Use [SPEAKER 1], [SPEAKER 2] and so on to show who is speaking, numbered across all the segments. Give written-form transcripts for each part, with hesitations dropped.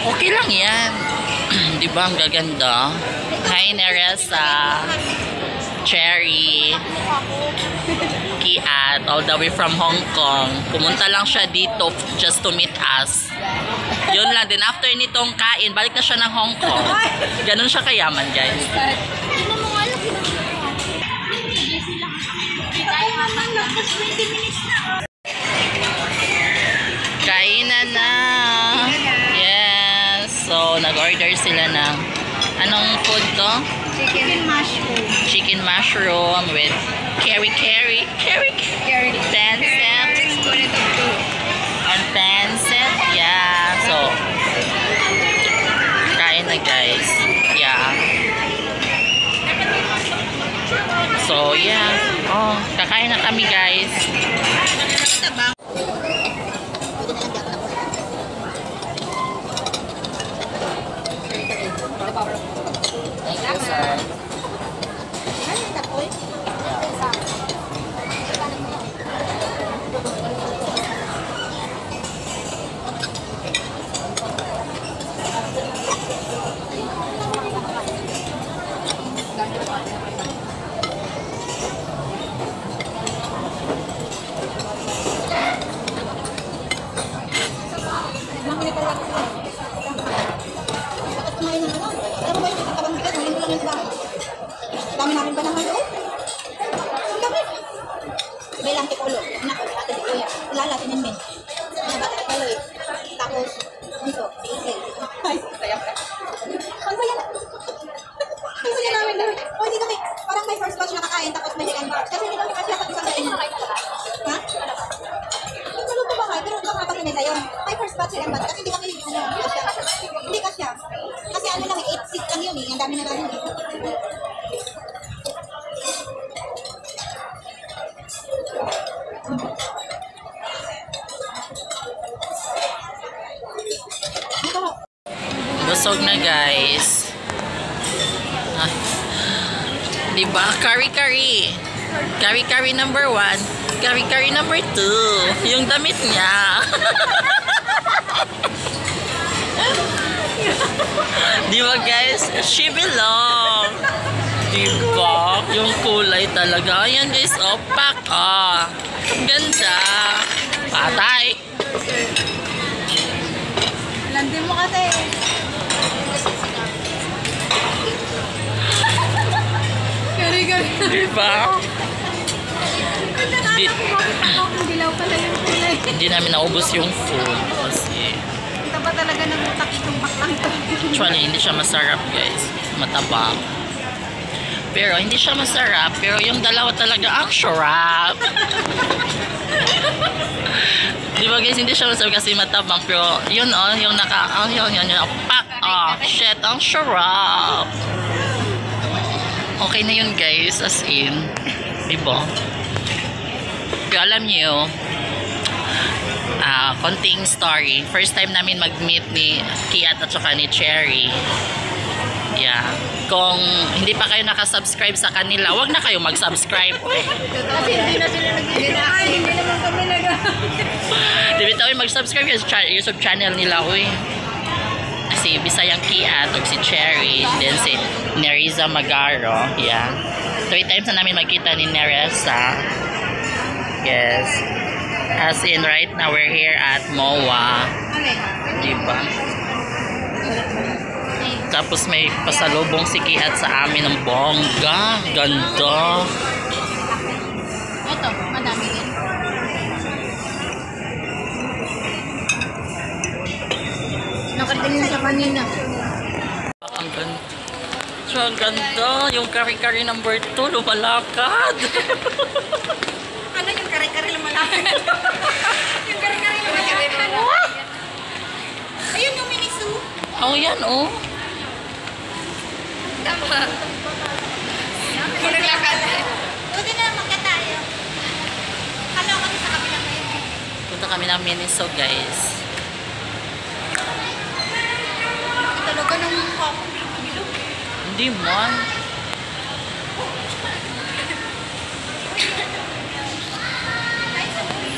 [SPEAKER 1] Okay lang yan. Di ba ang gaganda? Hi, Neresa. Cherry. Kiat, all the way from Hong Kong. Pumunta lang siya dito just to meet us. Yun lang. Then after nitong kain, balik na siya ng Hong Kong. Ganun siya kayaman, guys. Kainan na. Yes. So, nag-order sila ng anong food to?
[SPEAKER 2] Chicken mushroom.
[SPEAKER 1] Chicken mushroom with curry pancit. And pancit. Yeah. So, kain na, guys. Yeah. So, yeah. Oh, kakain na kami, guys. Thank you, sir.
[SPEAKER 2] Dami namin ba naman doon? Ang dami. Belang tikulo. Anak ko, ate di kuya. Lala, tinimmin. Nabata ka palo eh. Tapos, dito, si ay, sayang ka. Ang saya. Ang saya namin doon. O, hindi kami. Parang may first batch na kakain, tapos may second batch. Kasi hindi kami kasi ako isang kainin. Ha? Yung saluto ba kayo? Pero kapag pinita yun. May first batch, second batch. Kasi hindi kami, hindi kasya. Kasi ano lang, 8 seats lang yun eh. Ang dami na namin eh.
[SPEAKER 1] Busog na, guys. Ah, diba? Kari-kari. Kari-kari number 1. Kari-kari number 2. Yung damit niya. Diba, guys? She belong. Diba? Yung kulay talaga. Ayan, guys. Opak. Ah. Ganda. Patay.
[SPEAKER 2] Landin mo kasi. Kari-kari.
[SPEAKER 1] Diba?
[SPEAKER 2] Dilaw pala yung kulay.
[SPEAKER 1] Hindi namin naubos yung food. Kasi,
[SPEAKER 2] Ito ba talaga ng utak itong baklang to?
[SPEAKER 1] actually, hindi siya masarap, guys. Matabang. Pero, hindi siya masarap. Pero, yung dalawa talaga, ang sarap. Di ba, guys, hindi siya masarap kasi matabang. Pero, yun, oh, yung yun, pak, oh, shit, ang sarap. Okay na yun, guys, as in. Diba? Pero, alam niyo, konting story. First time namin mag-meet ni Kiat at saka ni Cherry. Yeah. Kung hindi pa kayo nakasubscribe sa kanila, wag na kayo mag-subscribe.
[SPEAKER 2] Kasi hindi na sila nag-gina. Ay, hindi naman kami
[SPEAKER 1] Di ba mag-subscribe sa YouTube channel nila, uy. Si Bisayang Kiat o si Cherry, then si Nereza Magaro. Yeah. 3 times na namin magkita ni Nereza. Yes. As in, right now, we're here at MOA. Diba? Tapos may pasalubong si Kiat sa amin ng bongga. Ganda.
[SPEAKER 2] Ito, madami din. Nakatingin sa kanina.
[SPEAKER 1] Ang ganda. So, ang ganda. Yung kari-kari number 2, lumalakad.
[SPEAKER 2] Ano yung kare-kare lumalakad? Yung kare-kare lumalakad. Ayun yung minisu.
[SPEAKER 1] Oh, yan, oh.
[SPEAKER 2] Tama. Kung naglakad. Buti na, magka tayo. Kala kami sa kabila ngayon.
[SPEAKER 1] Punta kami ng Miniso, guys.
[SPEAKER 2] Talaga ng bilog.
[SPEAKER 1] Hindi man.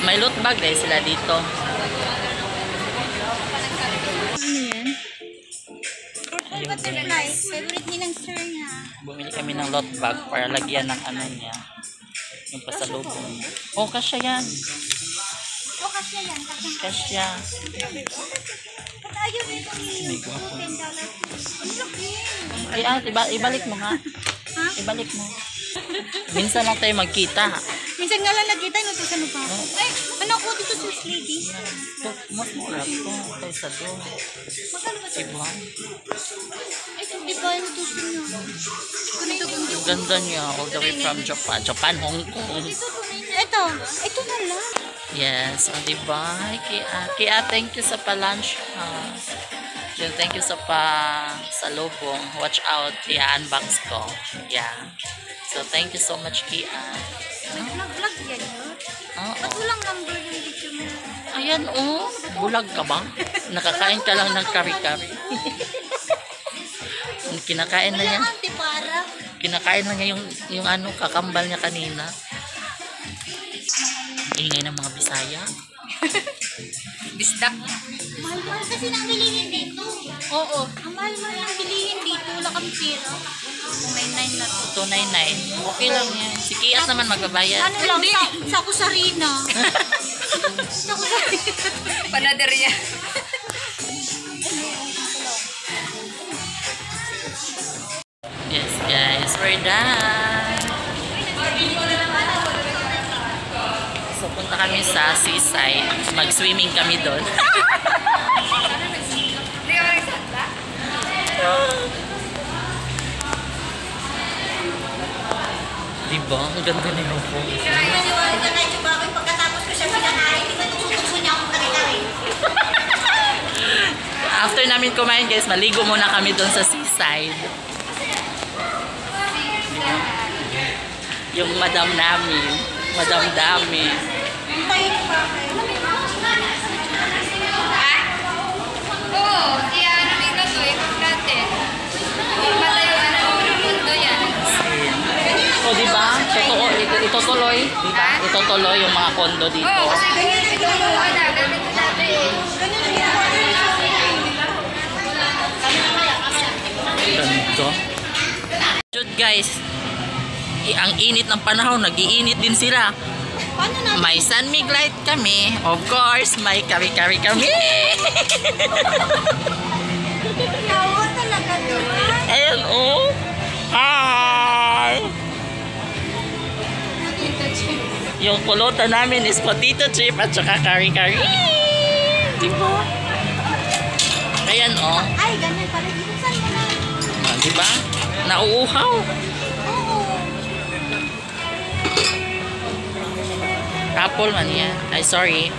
[SPEAKER 1] May loot bag, guys, sila dito.
[SPEAKER 2] Ano yan? butterfly. Favorite ni ng sir niya.
[SPEAKER 1] Bumili kami ng lot bag para lagyan ng ano niya. Yung pasalubong. Oh, kasya yan.
[SPEAKER 2] O, kasya yan.
[SPEAKER 1] Kasya.
[SPEAKER 2] Ba't ayaw nito
[SPEAKER 1] May
[SPEAKER 2] yung
[SPEAKER 1] guwapo.
[SPEAKER 2] $10? Ang laki.
[SPEAKER 1] Ay, ibalik mo nga.
[SPEAKER 2] Ha?
[SPEAKER 1] Ibalik mo. Minsan lang tayo magkita.
[SPEAKER 2] Minsan nga lang nakita, inutusan mo pa ako. Ay, ano ako dito sa lady?
[SPEAKER 1] Ito, mas mura ito. Kaysa doon.
[SPEAKER 2] Magkano ba ito?
[SPEAKER 1] Diba?
[SPEAKER 2] Ay, hindi ba inutusan niyo? Ganito, ganito.
[SPEAKER 1] Ang ganda niya. All the way from Japan. Japan, Hong Kong.
[SPEAKER 2] Ito na lang.
[SPEAKER 1] Yes. O, diba? Kia, thank you sa pa-lunch. Thank you sa salubong. Watch out. I-unbox ko. Yeah. So, thank you so much, Kia.
[SPEAKER 2] Vlog yan yun.
[SPEAKER 1] Oo.
[SPEAKER 2] Ba't walang number yung video mo?
[SPEAKER 1] Ayan, oh. Bulag ka ba? Nakakain ka lang ng kari-kari. Kinakain na niya.
[SPEAKER 2] Wala ante para.
[SPEAKER 1] Kinakain na niya yung ano, kakambal niya kanina. Ingay ng mga Bisaya.
[SPEAKER 2] Bisdak. Mahal-mahal kasi nang bilihin dito. Oo. Ang mahal-mahal nang bilihin dito. Wala kami pera. 299 na to.
[SPEAKER 1] 299. Okay lang yan. Si Kiat naman magbabayad.
[SPEAKER 2] Ano lang, sa kusarina. Sa kusarina.
[SPEAKER 3] Panaderia.
[SPEAKER 1] Yes, guys. We're done. So, punta kami sa seaside. Mag-swimming kami doon.
[SPEAKER 3] Hindi ka nagsanda?
[SPEAKER 1] Diba? Ang ganda niyo po.
[SPEAKER 2] Maniwala ka na yung bakit pagkatapos ko siya pinakain. Di ba tutugso niya akong kari-kari?
[SPEAKER 1] After namin kumain, guys, maligo muna kami doon sa seaside. Diba? Yung madam namin. Madam dami.
[SPEAKER 3] Oo, kaya namin to, ikot natin. Matayo na yung mundo yan.
[SPEAKER 1] So, diba? Ito tuloy. Diba? Ito tuloy yung mga kondo dito.
[SPEAKER 3] Oo, kasi ganyan ito yung wala, ganito natin.
[SPEAKER 1] Ganito. Dude, guys. Ang init ng panahon, nag-iinit din sila.
[SPEAKER 2] Paano natin?
[SPEAKER 1] May sunmig light kami. Of course, may kari-kari kami.
[SPEAKER 2] Yawa talaga doon.
[SPEAKER 1] Ayan, oh. Hi! Yung pulutan namin is potato chip at saka kari-kari. Diba? Ayan, oh.
[SPEAKER 2] Ay, ganyan pala. Saan mo na?
[SPEAKER 1] Ah, diba? Nauuhaw.
[SPEAKER 2] Oo.
[SPEAKER 1] Apple man yan. Ay, sorry.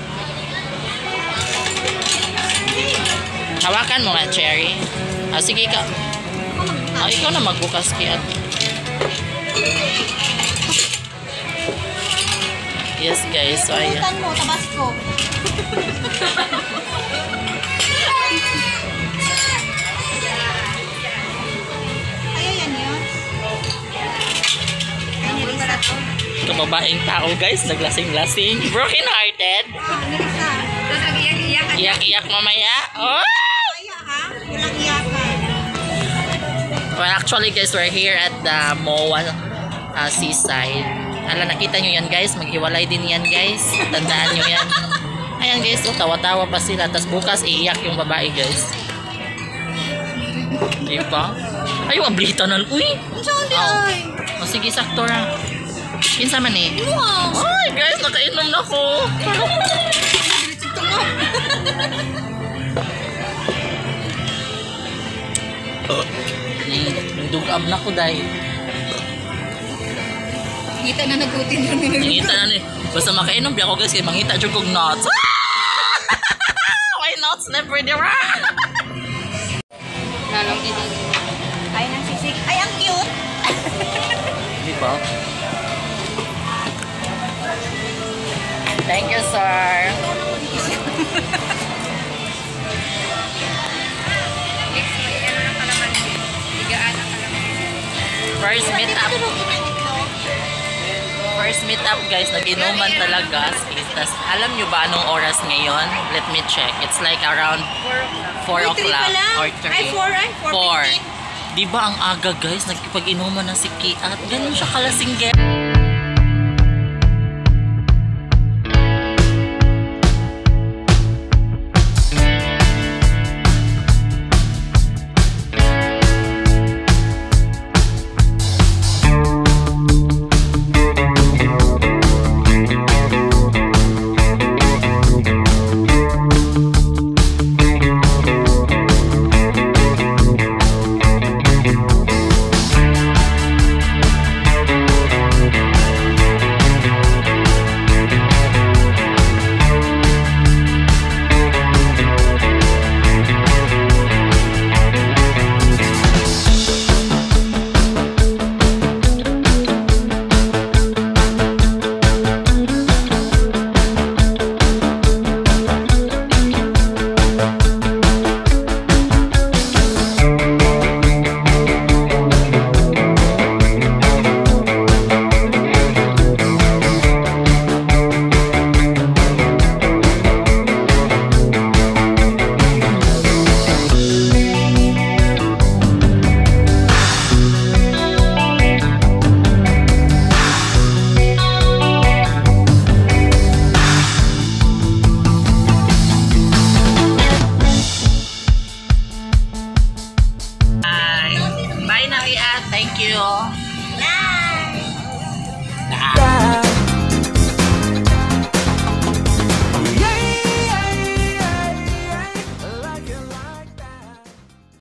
[SPEAKER 1] Hawakan mo nga, Cherry. Ah, sige ka. Ah, ikaw na magbukas, Kiat. Yes, guys. So, ayan.
[SPEAKER 2] Pulutan mo, Tabasco. Ayaw yan yun. Ay, nilisa.
[SPEAKER 1] Kababaeng tao, guys. Naglasing-lasing. Broken hearted.
[SPEAKER 2] Nilisa.
[SPEAKER 3] Tapos nag-iyak-iyakan.
[SPEAKER 1] Iyak-iyak mamaya. Oh!
[SPEAKER 2] Kaya ha? Walang iyakan.
[SPEAKER 1] Well, actually, guys, we're here at the MOA seaside. Hala, nakita nyo yan, guys. Maghiwalay din yan, guys. Tandaan nyo yan. Ayan, guys. Oh, tawa-tawa pa sila. Tapos bukas, iiyak yung babae, guys. Diba? Ay, ablita na. Uy!
[SPEAKER 2] Ang saan
[SPEAKER 1] Oh.
[SPEAKER 2] ay?
[SPEAKER 1] O, sige, sakto ra. Kinsa man eh.
[SPEAKER 2] Wow!
[SPEAKER 1] Ay, guys, nakainom na ko. Dugab na ko, dahil.
[SPEAKER 3] Kita na nagutin yun.
[SPEAKER 1] Nangita na ni. Basta makainom di ako, guys, kaya mangita dyan kong nuts. Why nuts never there?
[SPEAKER 3] Lalong din.
[SPEAKER 2] Ay, nang sisig. Ay, ang cute!
[SPEAKER 1] Di ba? Thank you, sir.
[SPEAKER 3] Next, may ano na kalaman. Higaan na kalaman.
[SPEAKER 1] First meet up. First meet up, guys. Nag-inuman talaga. Tas, alam nyo ba anong oras ngayon? Let me check. It's like around 4
[SPEAKER 2] Uy, 3
[SPEAKER 1] o'clock
[SPEAKER 2] pa lang.
[SPEAKER 1] or 3.
[SPEAKER 2] Ay, 4 ay. 4:15.
[SPEAKER 1] 4. Di ba ang aga guys? Nagkipag-inuman ng si Kiat. Ganun siya kalasing